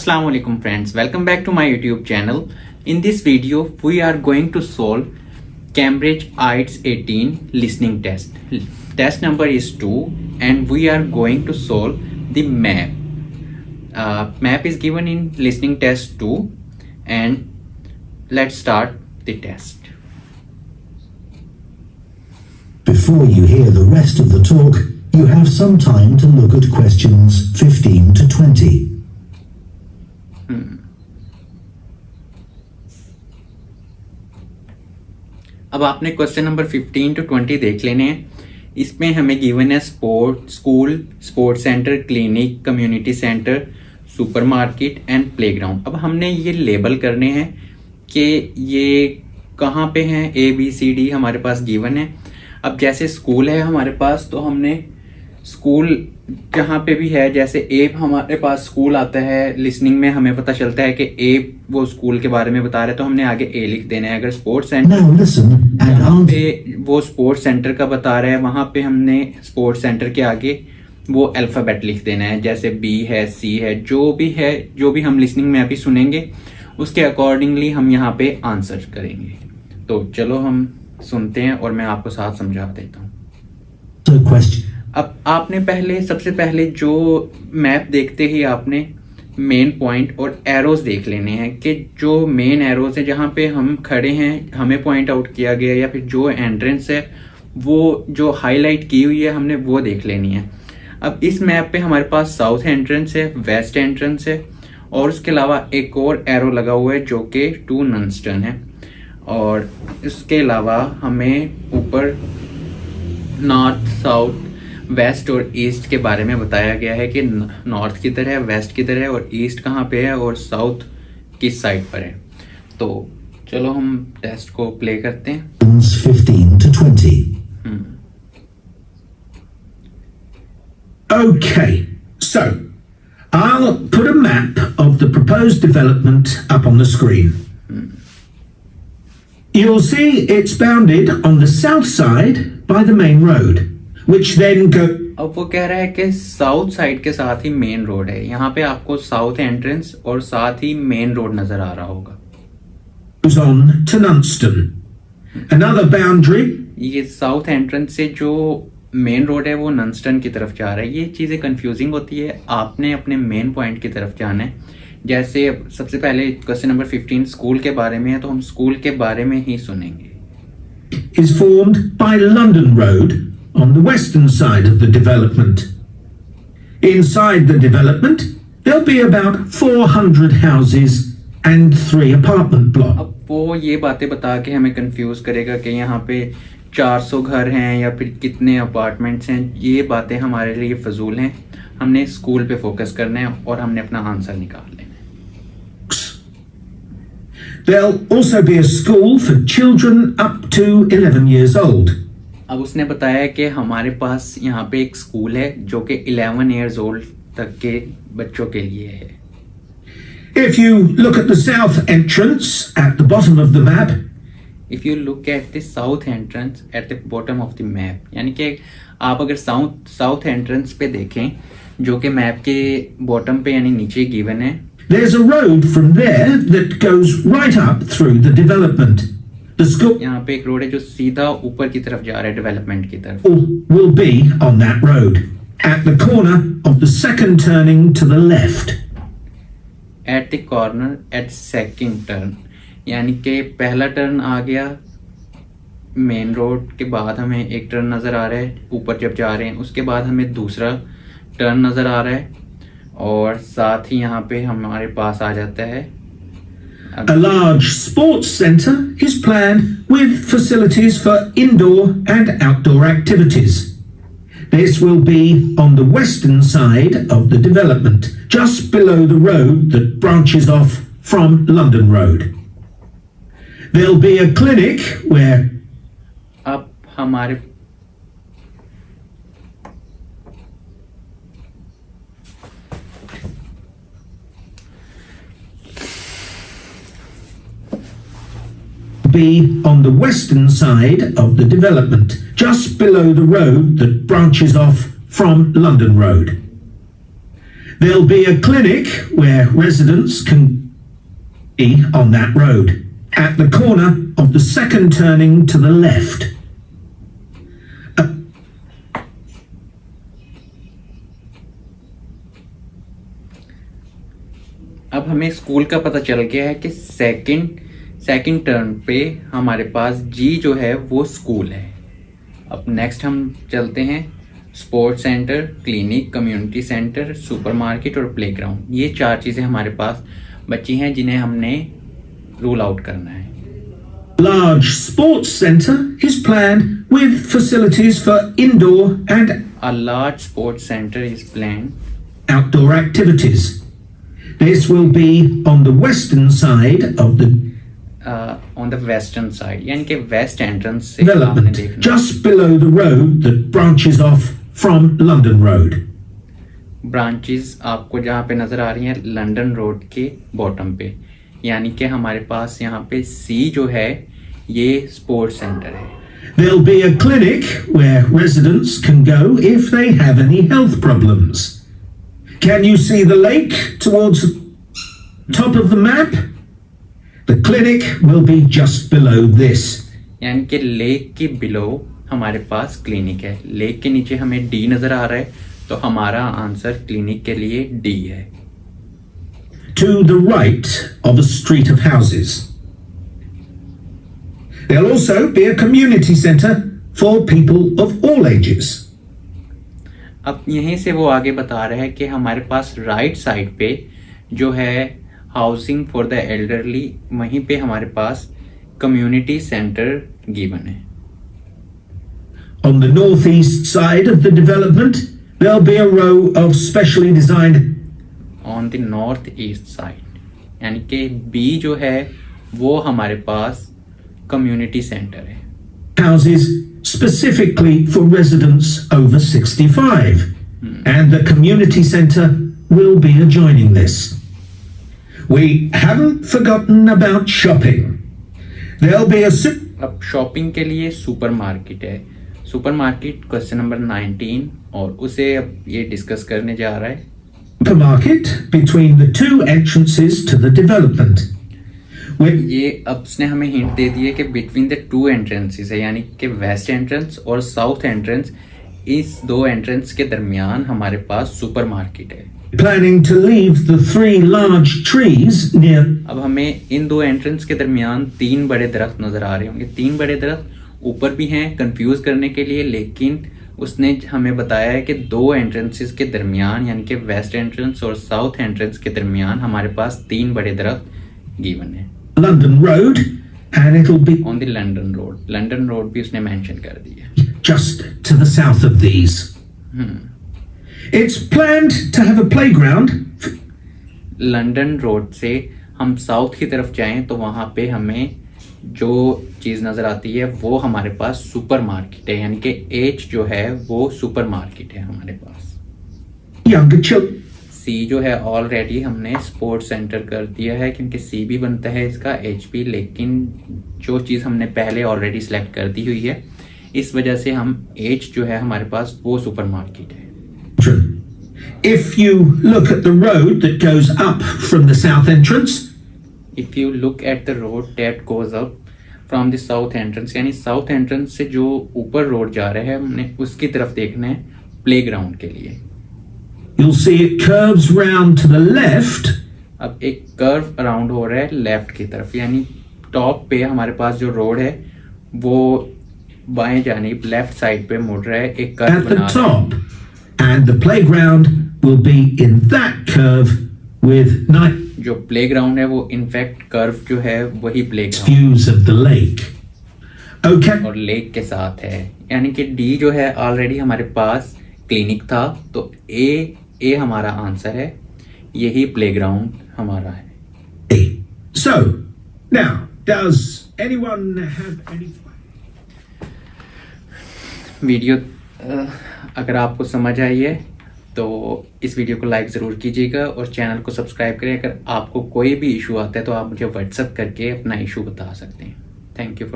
Assalamu alaikum friends, welcome back to my YouTube channel. In this video we are going to solve Cambridge IELTS 18 listening test. Test number is 2 and we are going to solve the map. Map is given in listening test 2 and let's start the test. Before you hear the rest of the talk, you have some time to look at questions 15 to 20. अब आपने question number 15 to 20 देख लेने हैं. इसमें हमें given है sport, school, sports centre, clinic, community centre, supermarket and playground. अब हमने ये लेबल करने हैं कि ये कहाँ पे हैं. ए बी सी डी हमारे पास गिवन है. अब जैसे स्कूल है हमारे पास तो हमने स्कूल जहाँ पे भी है, जैसे ए हमारे पास स्कूल आता है, लिसनिंग में हमें पता चलता है कि ए वो स्कूल के बारे में बता रहे हैं तो हमने आगे ए लिख देना है. अगर स्पोर्ट्स सेंटर जहाँ पे वो स्पोर्ट्स सेंटर का बता रहा है वहां पे हमने स्पोर्ट्स सेंटर के आगे वो अल्फाबेट लिख देना है. जैसे बी है, सी है, जो भी हम लिसनिंग में अभी सुनेंगे उसके अकॉर्डिंगली हम यहाँ पे आंसर करेंगे. तो चलो हम सुनते हैं और मैं आपको साथ समझा देता हूँ. अब आपने सबसे पहले जो मैप देखते ही आपने मेन पॉइंट और एरोज देख लेने हैं कि जो मेन एरोज है जहाँ पे हम खड़े हैं हमें पॉइंट आउट किया गया, या फिर जो एंट्रेंस है वो जो हाईलाइट की हुई है हमने वो देख लेनी है. अब इस मैप पे हमारे पास साउथ एंट्रेंस है, वेस्ट एंट्रेंस है और उसके अलावा एक और एरो लगा हुआ है जो कि टू नंस्टन है. और इसके अलावा हमें ऊपर नॉर्थ, साउथ, वेस्ट और ईस्ट के बारे में बताया गया है कि नॉर्थ किधर है, वेस्ट किधर है और ईस्ट कहाँ पे है और साउथ किस साइड पर है. तो चलो हम टेस्ट को प्ले करते हैं. 15 to 20. Okay, so I'll put a map of the proposed development up on the screen. You'll see it's bounded on the south side by the main road, which then go. अब वो कह रहा है कि south side के साथ ही main road है. यहाँ पे आपको साउथ एंट्रेंस और साथ ही मेन रोड नजर आ रहा होगा. Goes on to Nunston. Another boundary. ये साउथ एंट्रेंस से जो मेन रोड है वो नंस्टन की तरफ जा रहा है. ये चीजें कंफ्यूजिंग होती है. आपने अपने मेन पॉइंट की तरफ जाना है. जैसे सबसे पहले क्वेश्चन नंबर 15 स्कूल के बारे में है तो हम स्कूल के बारे में ही सुनेंगे. Is formed by London Road on the western side of the development. Inside the development, there'll be about 400 houses and 3 apartment blocks. अब वो ये बातें बता के हमें कंफ्यूज करेगा कि यहाँ पे 400 घर हैं या फिर कितने अपार्टमेंट्स हैं. ये बातें हमारे लिए फजूल हैं. हमने स्कूल पे फोकस करना है और हमने अपना आंसर निकाल लेना है. There'll also be a school for children up to 11 years old. अब उसने बताया कि हमारे पास यहाँ पे एक स्कूल है जो कि 11 years old तक के बच्चों के लिए है. If you look at the south entrance at the bottom of the map, If you look at the south entrance at the bottom of the map, यानी कि आप अगर साउथ एंट्रेंस पे देखें जो कि मैप के बॉटम पे यानी नीचे गिवन है, there's a road from there that goes right up through the development. The school यहाँ पे एक रोड है जो सीधा ऊपर की तरफ जा रहा है डेवलपमेंट की तरफ. will be on that road at the corner of the second turning to the left. At the corner at second turn, यानी कि पहला टर्न आ गया मेन रोड के बाद हमें एक टर्न नजर आ रहा है ऊपर जब जा रहे हैं, उसके बाद हमें दूसरा टर्न नजर आ रहा है और साथ ही यहाँ पे हमारे पास आ जाता है. A large sports centre is planned with facilities for indoor and outdoor activities. This will be on the western side of the development, just below the road that branches off from London Road. There'll be a clinic where अब हमारे be on the western side of the development, just below the road that branches off from London Road. There'll be a clinic where residents can be on that road, at the corner of the second turning to the left. अब हमें school का पता चल गया है कि second turn पे हमारे पास जी जो है वो स्कूल है। अब नेक्स्ट हम चलते हैं sports centre, clinic, community centre, supermarket और प्लेग्राउंड। ये 4 चीजें हमारे पास बची हैं जिन्हें हमने रूल आउट करना है। Large sports centre is planned with facilities for indoor and A large sports center is planned outdoor activities. This will be on the western side of the on the western side, यानी कि waste entrance से आपने development, देखना। just below the road that branches off from London Road. Branches आपको जहाँ पे नजर आ रही हैं लंदन रोड के बॉटम पे, यानी कि हमारे पास यहाँ पे सी जो है ये स्पोर्ट्स सेंटर है। There'll be a clinic where residents can go if they have any health problems. Can you see the lake towards the top of the map? The clinic will be just below this. यानी कि lake के below हमारे पास clinic है। Lake के नीचे हमें D नजर आ रहा है, तो हमारा आंसर क्लिनिक के लिए डी है। To the right of a street of houses. There'll also be a community centre for people of all ages. अब यहीं से वो आगे बता रहे हैं कि हमारे पास राइट साइड पे जो है हाउसिंग फॉर द एल्डरली, वहीं पे हमारे पास कम्युनिटी सेंटर गिवन है। On the northeast side of the development, there'll be a row of specially designed on the north east side, यानी कि बी जो है वो हमारे पास कम्युनिटी सेंटर है। houses specifically for residents over 65, and the community centre will be adjoining this. We haven't forgotten about shopping. There'll be a अब shopping के लिए सुपरमार्केट है। सुपरमार्केट क्वेश्चन नंबर 19, और उसे अब ये डिस्कस करने जा रहा है। supermarket between the 2 entrances to the development. ये अब उसने हमें हिंट दे दी है कि बिटवीन द 2 एंट्रेंसेस है, यानी कि वेस्ट एंट्रेंस और साउथ एंट्रेंस, इस 2 एंट्रेंस के दरमियान हमारे पास सुपरमार्केट है। Planning to leave the 3 large trees near. अब हमें इन 2 एंट्रेंस के दरमियान 3 बड़े दरख्त नजर आ रहे होंगे। 3 बड़े दरख्त ऊपर भी हैं कंफ्यूज करने के लिए, लेकिन उसने हमें बताया है कि 2 एंट्रेंसेस के दरमियान, यानी कि वेस्ट एंट्रेंस और साउथ एंट्रेंस के दरमियान हमारे पास 3 बड़े दरख्त गिवन है। London Road, and it'll be on the London road, London road भी उसने मेंशन कर दिया। just to the south of these. It's planned to have a playground. London road से हम साउथ की तरफ जाएं तो वहां पे हमें जो चीज नजर आती है वो हमारे पास सुपरमार्केट है, यानी कि एच जो है वो सुपरमार्केट है हमारे पास। Younger children. सी जो है ऑलरेडी हमने स्पोर्ट्स सेंटर कर दिया है, क्योंकि सी भी बनता है इसका एच भी, लेकिन जो चीज हमने पहले ऑलरेडी सिलेक्ट कर दी हुई है, इस वजह से हम एच जो है हमारे पास वो सुपरमार्केट है। If you look at the road that goes up from the south entrance, if you look at the road that goes up from the south entrance, यानी साउथ एंट्रेंस से जो ऊपर रोड जा रहा है हमने उसकी तरफ देखना है प्लेग्राउंड के लिए। you'll see it curves round to the left. अब एक कर्व अराउंड हो रहा है लेफ्ट की तरफ, यानी टॉप पे हमारे पास जो रोड है वो बाएं जानिब लेफ्ट साइड पे मुड़ रहा है, एक कर्व At the बना रहा है। top, and the playground will be in that curve with night जो प्लेग्राउंड है वो इनफैक्ट कर्व जो है वही playground views of the lake. Okay, और लेक के साथ है, यानी कि डी जो है ऑलरेडी हमारे पास क्लिनिक था, तो ए हमारा आंसर है, यही प्लेग्राउंड हमारा है। so now, does anyone have any? Video अगर आपको समझ आई है तो इस वीडियो को लाइक ज़रूर कीजिएगा और चैनल को सब्सक्राइब करें। अगर आपको कोई भी इशू आता है तो आप मुझे व्हाट्सएप करके अपना इशू बता सकते हैं। Thank you for